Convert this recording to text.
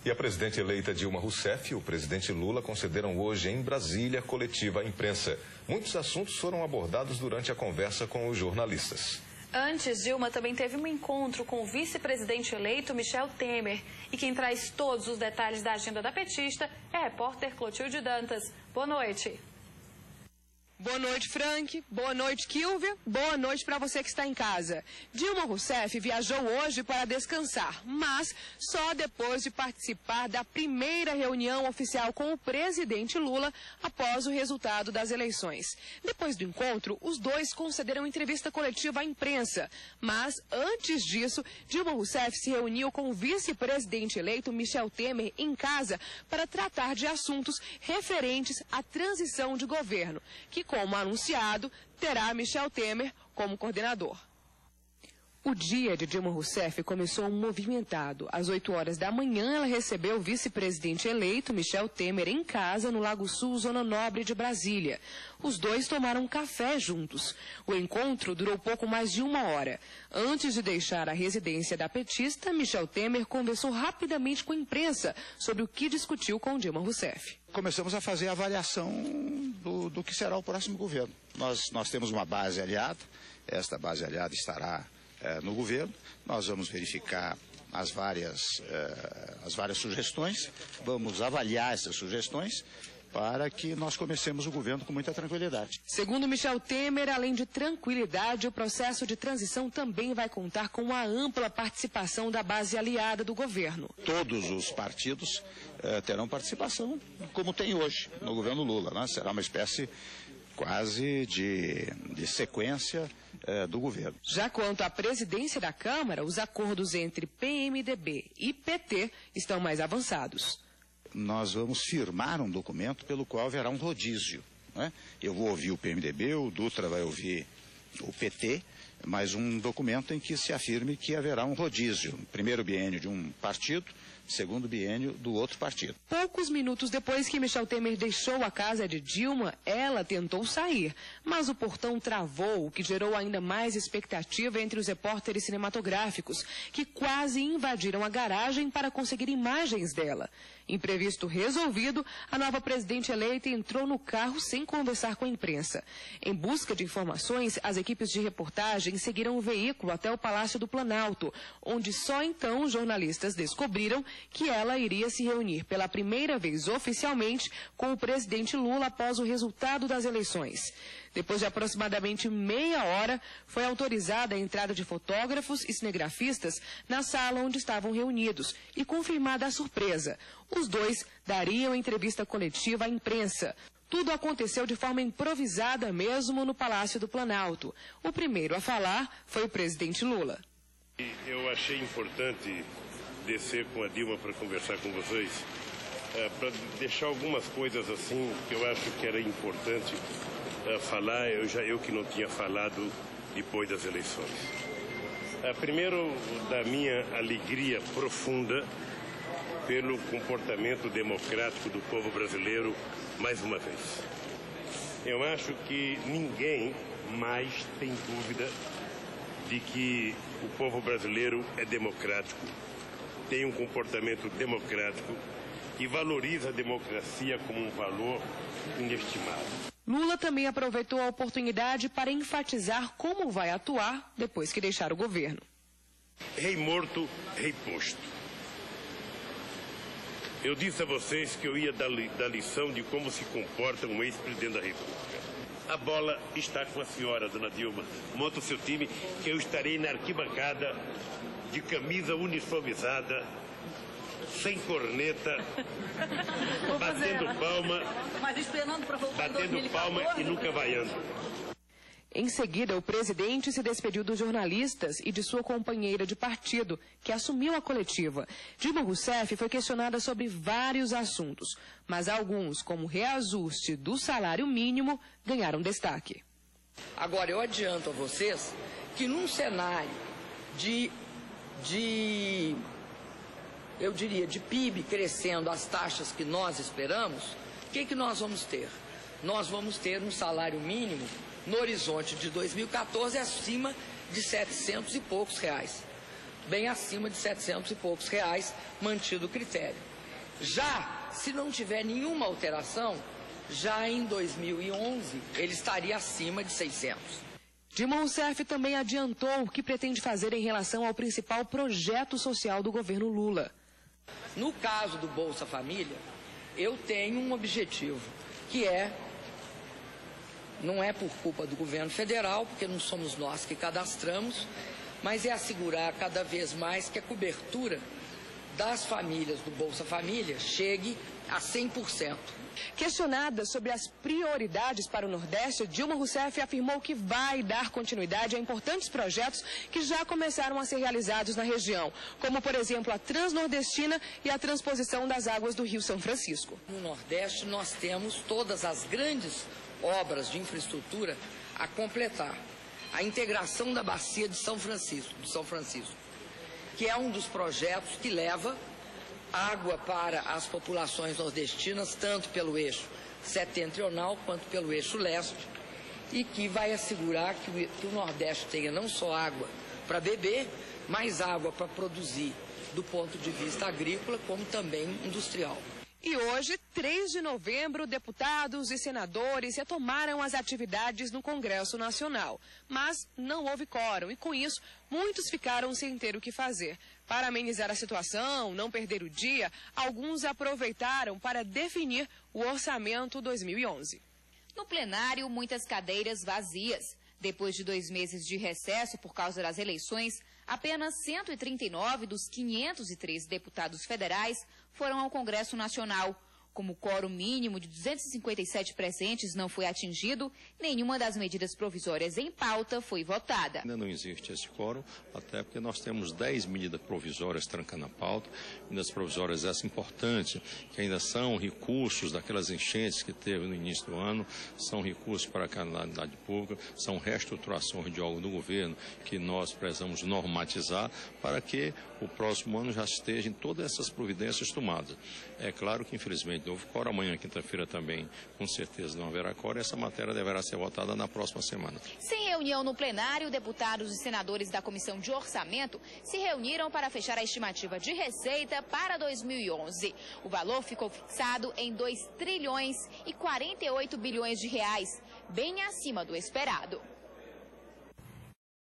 E a presidente eleita Dilma Rousseff e o presidente Lula concederam hoje em Brasília coletiva à imprensa. Muitos assuntos foram abordados durante a conversa com os jornalistas. Antes, Dilma também teve um encontro com o vice-presidente eleito Michel Temer. E quem traz todos os detalhes da agenda da petista é a repórter Clotilde Dantas. Boa noite. Boa noite, Frank. Boa noite, Kilvia. Boa noite para você que está em casa. Dilma Rousseff viajou hoje para descansar, mas só depois de participar da primeira reunião oficial com o presidente Lula após o resultado das eleições. Depois do encontro, os dois concederam entrevista coletiva à imprensa. Mas, antes disso, Dilma Rousseff se reuniu com o vice-presidente eleito Michel Temer em casa para tratar de assuntos referentes à transição de governo, que, como anunciado, terá Michel Temer como coordenador. O dia de Dilma Rousseff começou movimentado. Às 8 horas da manhã, ela recebeu o vice-presidente eleito, Michel Temer, em casa, no Lago Sul, Zona Nobre de Brasília. Os dois tomaram café juntos. O encontro durou pouco mais de 1 hora. Antes de deixar a residência da petista, Michel Temer conversou rapidamente com a imprensa sobre o que discutiu com Dilma Rousseff. Começamos a fazer a avaliação do que será o próximo governo. Nós temos uma base aliada, esta base aliada estará no governo. Nós vamos verificar as várias sugestões, vamos avaliar essas sugestões para que nós comecemos o governo com muita tranquilidade. Segundo Michel Temer, além de tranquilidade, o processo de transição também vai contar com uma ampla participação da base aliada do governo. Todos os partidos terão participação, como tem hoje no governo Lula, né? Será uma espécie quase de sequência do governo. Já quanto à presidência da Câmara, os acordos entre PMDB e PT estão mais avançados. Nós vamos firmar um documento pelo qual haverá um rodízio, né? Eu vou ouvir o PMDB, o Dutra vai ouvir o PT, mas um documento em que se afirme que haverá um rodízio. Primeiro biênio de um partido, segundo biênio do outro partido. Poucos minutos depois que Michel Temer deixou a casa de Dilma, ela tentou sair, mas o portão travou, o que gerou ainda mais expectativa entre os repórteres cinematográficos, que quase invadiram a garagem para conseguir imagens dela. Imprevisto resolvido, a nova presidente eleita entrou no carro sem conversar com a imprensa. Em busca de informações, as equipes de reportagem seguiram o veículo até o Palácio do Planalto, onde só então os jornalistas descobriram que ela iria se reunir pela primeira vez oficialmente com o presidente Lula após o resultado das eleições. Depois de aproximadamente meia hora, foi autorizada a entrada de fotógrafos e cinegrafistas na sala onde estavam reunidos e confirmada a surpresa. Os dois dariam entrevista coletiva à imprensa. Tudo aconteceu de forma improvisada mesmo no Palácio do Planalto. O primeiro a falar foi o presidente Lula. Eu achei importante descer com a Dilma para conversar com vocês, para deixar algumas coisas assim que eu acho que era importante falar, eu que não tinha falado depois das eleições. Primeiro, da minha alegria profunda pelo comportamento democrático do povo brasileiro, mais uma vez. Eu acho que ninguém mais tem dúvida de que o povo brasileiro é democrático, tem um comportamento democrático e valoriza a democracia como um valor inestimável. Lula também aproveitou a oportunidade para enfatizar como vai atuar depois que deixar o governo. Rei morto, rei posto. Eu disse a vocês que eu ia dar lição de como se comporta um ex-presidente da República. A bola está com a senhora, dona Dilma. Monta o seu time que eu estarei na arquibancada de camisa uniformizada, sem corneta, batendo palma, mas esperando para voltar batendo palma e nunca vaiando. Em seguida, o presidente se despediu dos jornalistas e de sua companheira de partido, que assumiu a coletiva. Dilma Rousseff foi questionada sobre vários assuntos, mas alguns, como o reajuste do salário mínimo, ganharam destaque. Agora, eu adianto a vocês que num cenário de PIB crescendo às taxas que nós esperamos, o que nós vamos ter? Nós vamos ter um salário mínimo no horizonte de 2014 acima de 700 e poucos reais. Bem acima de 700 e poucos reais, mantido o critério. Já, se não tiver nenhuma alteração, já em 2011 ele estaria acima de 600. Dilma Rousseff também adiantou o que pretende fazer em relação ao principal projeto social do governo Lula. No caso do Bolsa Família, eu tenho um objetivo, que não é por culpa do governo federal, porque não somos nós que cadastramos, mas é assegurar cada vez mais que a cobertura das famílias do Bolsa Família chegue a 100%. Questionada sobre as prioridades para o Nordeste, Dilma Rousseff afirmou que vai dar continuidade a importantes projetos que já começaram a ser realizados na região, como, por exemplo, a Transnordestina e a transposição das águas do Rio São Francisco. No Nordeste, nós temos todas as grandes obras de infraestrutura a completar. A integração da bacia de São Francisco, que é um dos projetos que leva água para as populações nordestinas, tanto pelo eixo setentrional quanto pelo eixo leste, e que vai assegurar que o Nordeste tenha não só água para beber, mas água para produzir do ponto de vista agrícola, como também industrial. E hoje, 3 de novembro, deputados e senadores retomaram as atividades no Congresso Nacional. Mas não houve quórum e, com isso, muitos ficaram sem ter o que fazer. Para amenizar a situação, não perder o dia, alguns aproveitaram para definir o orçamento 2011. No plenário, muitas cadeiras vazias. Depois de 2 meses de recesso por causa das eleições, apenas 139 dos 513 deputados federais foram ao Congresso Nacional. Como o quórum mínimo de 257 presentes não foi atingido, nenhuma das medidas provisórias em pauta foi votada. Ainda não existe esse quórum, até porque nós temos 10 medidas provisórias trancando a pauta. Medidas provisórias essas importantes, que ainda são recursos daquelas enchentes que teve no início do ano, são recursos para a calamidade pública, são reestruturações de órgãos do governo que nós precisamos normatizar para que o próximo ano já estejam todas essas providências tomadas. É claro que, infelizmente, não houve quórum. Amanhã, quinta-feira, também, com certeza, não haverá quórum. Essa matéria deverá ser votada na próxima semana. Sem reunião no plenário, deputados e senadores da Comissão de Orçamento se reuniram para fechar a estimativa de receita para 2011. O valor ficou fixado em 2 trilhões e 48 bilhões de reais, bem acima do esperado.